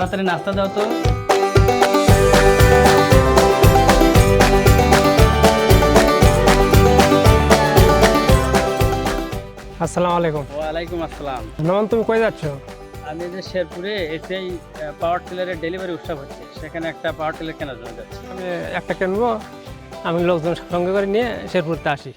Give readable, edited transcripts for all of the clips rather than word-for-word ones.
তাড়াতাড়ি নাস্তা দাও তো। আসসালামু আলাইকুম। ওয়ালাইকুম আসসালাম। নমন, তুমি কই যাচ্ছ? আমি যে শেরপুরে এসেই পাওয়ার টিলারের ডেলিভারি উৎসব হচ্ছে, সেখানে একটা পাওয়ার টিলার কেনার জন্য যাচ্ছি। আমি একটা কিনবো, আমি লোকজন সঙ্গে করে নিয়ে শেরপুরতে আসি।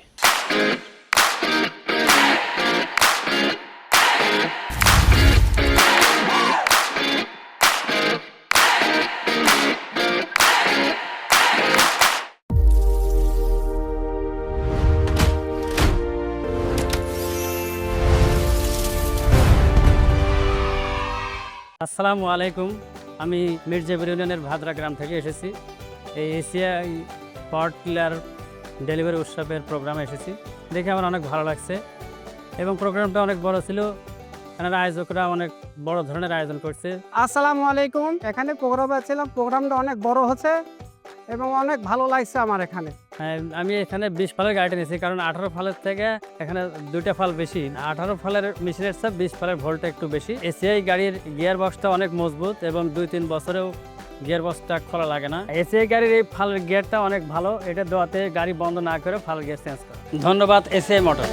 আসসালামু আলাইকুম। আমি মির্জাপুর ইউনিয়নের ভাদরা গ্রাম থেকে এসেছি। এই এশিয়াই পাওয়ার টিলার ডেলিভারি উৎসবের প্রোগ্রামে এসেছি, দেখে আমার অনেক ভালো লাগছে এবং প্রোগ্রামটা অনেক বড় ছিল। এখানের আয়োজকরা অনেক বড় ধরনের আয়োজন করছে। আসসালামু আলাইকুম। এখানে প্রোগ্রামে ছিলাম, প্রোগ্রামটা অনেক বড় হচ্ছে এবং অনেক ভালো লাগছে আমার এখানে। আমি এখানে 20 ফালের গাড়িটা নিয়েছি, কারণ 18 ফালের থেকে এখানে 2টা ফাল বেশি। 18 ফালের মেশিনের চেয়ে 20 ফালের ভোল্টটা একটু বেশি। এসিআই গাড়ির গিয়ার বক্সটা অনেক মজবুত এবং 2-3 বছরেও গিয়ার বক্সটা খোলা লাগে না। এসিআই গাড়ির এই ফালের গিয়ারটা অনেক ভালো, এটা দেওয়াতে গাড়ি বন্ধ না করে ফালের গিয়ার চেঞ্জ করে। ধন্যবাদ এসিআই মোটর।